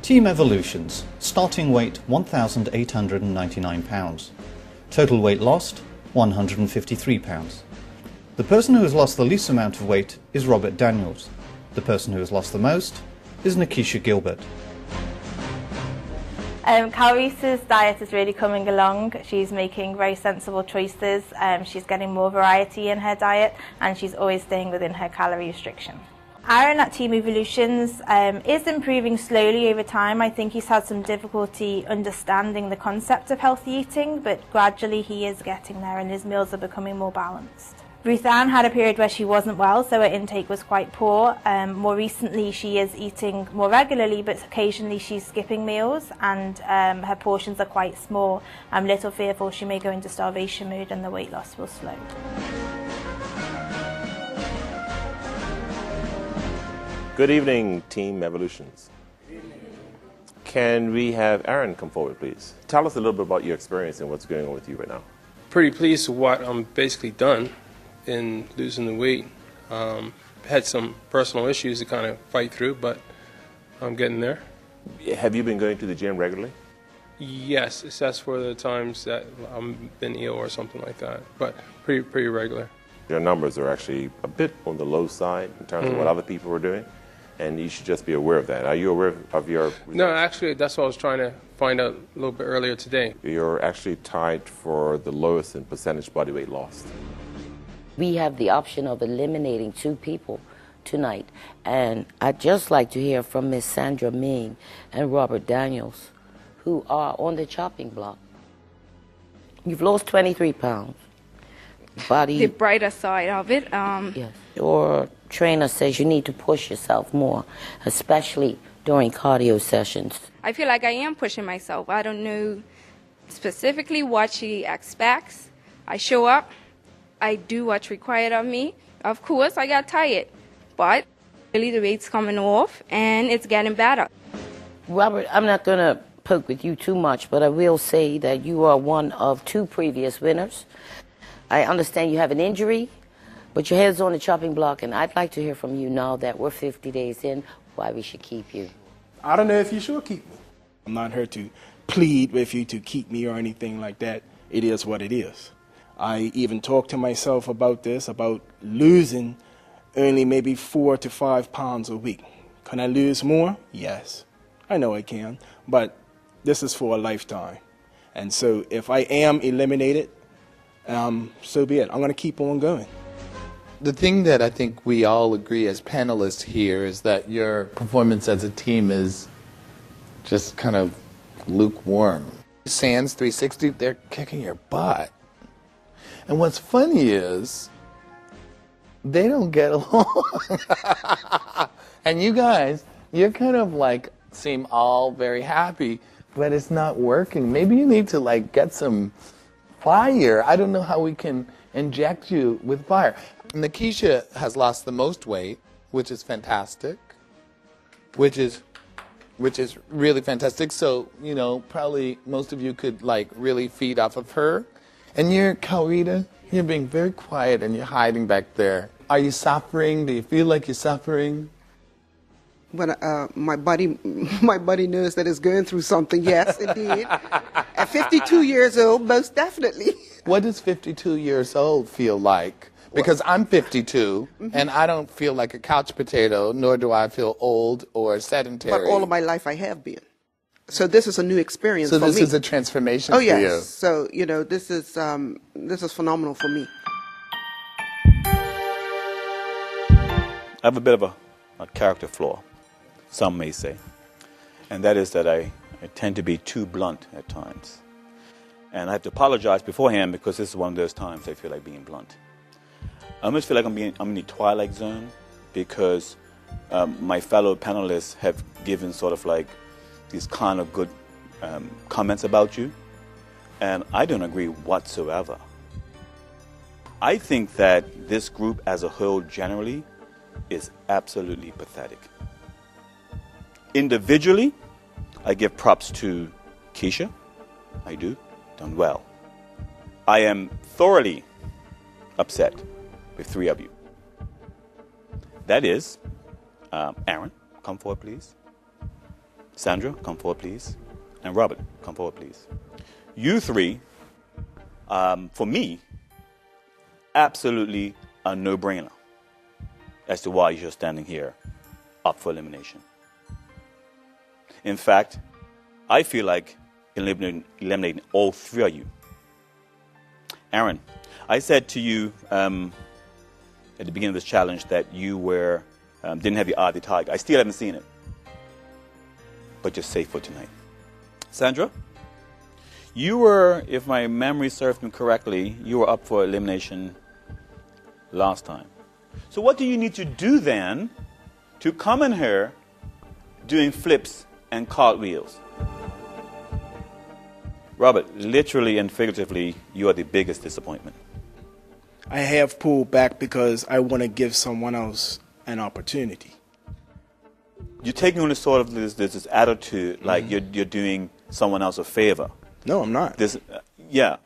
Team Evvalutions, starting weight £1,899. Total weight lost, £153. The person who has lost the least amount of weight is Robert Daniels. The person who has lost the most is Nikisha Gilbert. Clarice's diet is really coming along. She's making very sensible choices. She's getting more variety in her diet, and she's always staying within her calorie restriction. Aaron at Team Evvalutions is improving slowly over time. I think he's had some difficulty understanding the concept of healthy eating, but gradually he is getting there and his meals are becoming more balanced. Ruth Ann had a period where she wasn't well, so her intake was quite poor. More recently she is eating more regularly, but occasionally she's skipping meals, and her portions are quite small. I'm a little fearful she may go into starvation mode and the weight loss will slow. Good evening, Team Evvalutions. Can we have Aaron come forward, please? Tell us a little bit about your experience and what's going on with you right now. Pretty pleased with what I'm basically done in losing the weight. Had some personal issues to kind of fight through, but I'm getting there. Have you been going to the gym regularly? Yes, except for the times that I've been ill or something like that, but pretty regular. Your numbers are actually a bit on the low side in terms of what other people are doing, and you should just be aware of that. Are you aware of your results? No, actually, that's what I was trying to find out a little bit earlier today. You're actually tied for the lowest in percentage body weight lost. We have the option of eliminating 2 people tonight, and I'd just like to hear from Miss Sandra Ming and Robert Daniels, who are on the chopping block. You've lost 23 pounds. The brighter side of it. Yes. Your trainer says you need to push yourself more, especially during cardio sessions. I feel like I am pushing myself. I don't know specifically what she expects. I show up. I do what's required of me. Of course, I got tired, but really the weight's coming off and it's getting better. Robert, I'm not going to poke with you too much, but I will say that you are one of 2 previous winners. I understand you have an injury, but your head's on the chopping block, and I'd like to hear from you now that we're 50 days in, why we should keep you. I don't know if you should keep me. I'm not here to plead with you to keep me or anything like that. It is what it is. I even talked to myself about this, about losing only maybe 4 to 5 pounds a week. Can I lose more? Yes, I know I can, but this is for a lifetime. And so if I am eliminated, so be it. I'm going to keep on going. The thing that I think we all agree as panelists here is that your performance as a team is just kind of lukewarm. Sands 360, they're kicking your butt. And what's funny is they don't get along. And you guys, you're kind of like seem all very happy, but it's not working. Maybe you need to like get some fire. I don't know how we can inject you with fire. Nikisha has lost the most weight, which is fantastic, which is really fantastic. So, you know, probably most of you could like really feed off of her. And you're, Maurita, you're being very quiet and you're hiding back there. Are you suffering? Do you feel like you're suffering? When my body knows that it's going through something, yes, indeed. At 52 years old, most definitely. What does 52 years old feel like? Because I'm 52, and I don't feel like a couch potato, nor do I feel old or sedentary. But all of my life I have been. So this is a new experience for me. So this is a transformation for you. Oh, yes. So, you know, this is phenomenal for me. I have a bit of a character flaw, some may say, and that is that I tend to be too blunt at times. And I have to apologize beforehand because this is one of those times I feel like being blunt. I almost feel like I'm in the twilight zone because my fellow panelists have given sort of like these kind of good comments about you, and I don't agree whatsoever. I think that this group as a whole generally is absolutely pathetic. Individually, I give props to Keisha. I do. Done well. I am thoroughly upset with 3 of you. That is, Aaron, come forward, please. Sandra, come forward, please. And Robert, come forward, please. You three, for me, absolutely a no-brainer as to why you're standing here up for elimination. In fact, I feel like eliminating all three of you. Aaron, I said to you at the beginning of this challenge that you were didn't have your eye of the tiger. I still haven't seen it, but you're safe for tonight. Sandra, you were, if my memory serves me correctly, you were up for elimination last time. So what do you need to do then to come in here doing flips and cartwheels? Robert, literally and figuratively, you are the biggest disappointment. I have pulled back because I want to give someone else an opportunity. You're taking on this sort of this attitude like you're doing someone else a favor. No, I'm not. You're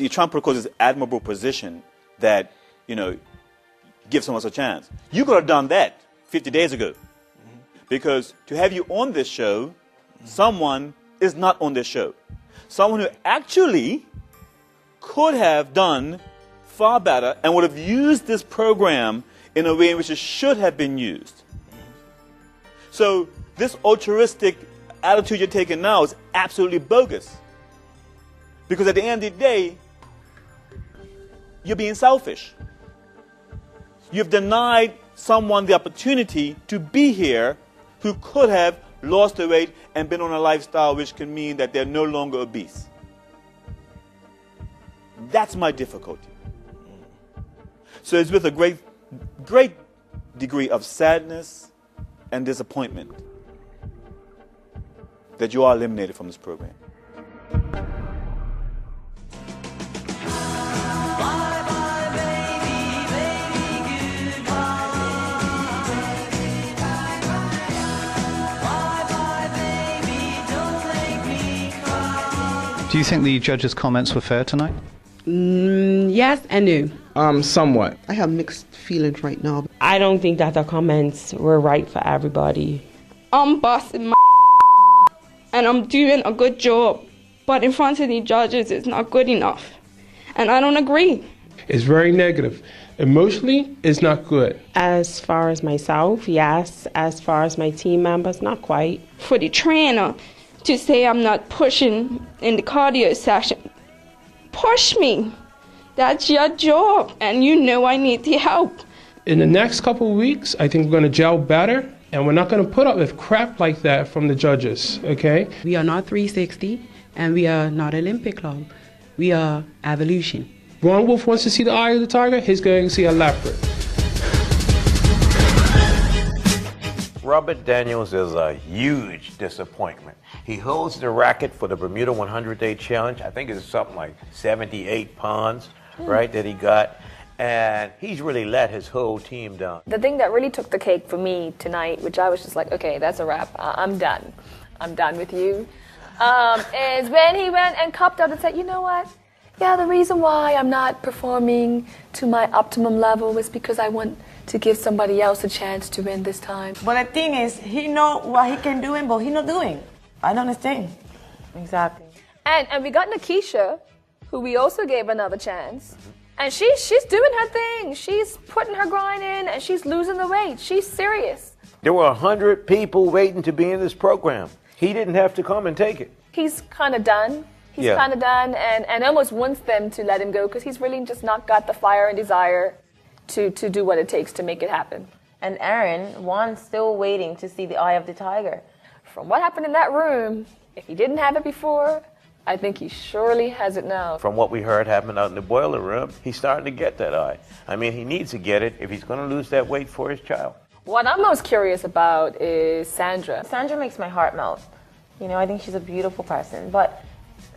trying to put this admirable position that, give someone else a chance. You could have done that 50 days ago. Because to have you on this show, someone is not on this show. Someone who actually could have done far better and would have used this program in a way in which it should have been used. So this altruistic attitude you're taking now is absolutely bogus. Because at the end of the day, you're being selfish. You've denied someone the opportunity to be here who could have lost the weight and been on a lifestyle which can mean that they're no longer obese. That's my difficulty. So it's with a great degree of sadness and disappointment that you are eliminated from this program. Do you think the judges' comments were fair tonight? Yes and no. Somewhat. I have mixed feelings right now. I don't think that the comments were right for everybody. I'm busting my and I'm doing a good job, but in front of the judges it's not good enough. And I don't agree. It's very negative. Emotionally, it's not good. As far as myself, yes. As far as my team members, not quite. For the trainer to say I'm not pushing in the cardio session, push me. That's your job, and I need the help. In the next couple of weeks, I think we're going to gel better, and we're not going to put up with crap like that from the judges, okay? We are not 360, and we are not Olympic Club. We are Evolution. Juan Wolfe wants to see the eye of the tiger, he's going to see a leopard. Robert Daniels is a huge disappointment. He holds the racket for the Bermuda 100-Day Challenge. I think it's something like 78 pounds, right, that he got. And he's really let his whole team down. The thing that really took the cake for me tonight, which I was just like, okay, that's a wrap. I'm done. I'm done with you. Is when he went and copped up and said, you know what? Yeah, the reason why I'm not performing to my optimum level is because I want to give somebody else a chance to win this time. But the thing is, he know what he can do, but he not doing. I don't understand. Exactly. And we got Nikisha, who we also gave another chance. And she's doing her thing. She's putting her grind in, and she's losing the weight. She's serious. There were 100 people waiting to be in this program. He didn't have to come and take it. He's kind of done. He's kind of done and almost wants them to let him go because he's really just not got the fire and desire to do what it takes to make it happen. And Aaron, Juan's still waiting to see the eye of the tiger. From what happened in that room, if he didn't have it before, I think he surely has it now. From what we heard happened out in the boiler room, he's starting to get that eye. I mean, he needs to get it if he's going to lose that weight for his child. What I'm most curious about is Sandra. Sandra makes my heart melt. I think she's a beautiful person, but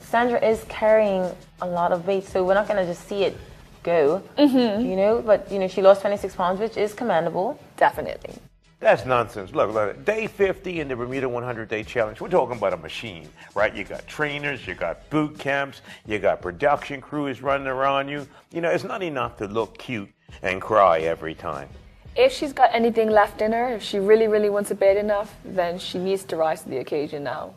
Sandra is carrying a lot of weight, so we're not going to just see it go, but, she lost 26 pounds, which is commendable. Definitely. That's nonsense. Look, day 50 in the Bermuda 100-Day Challenge, we're talking about a machine, right? You got trainers, you got boot camps, you got production crews running around you. It's not enough to look cute and cry every time. If she's got anything left in her, if she really, really wants it bad enough, then she needs to rise to the occasion now.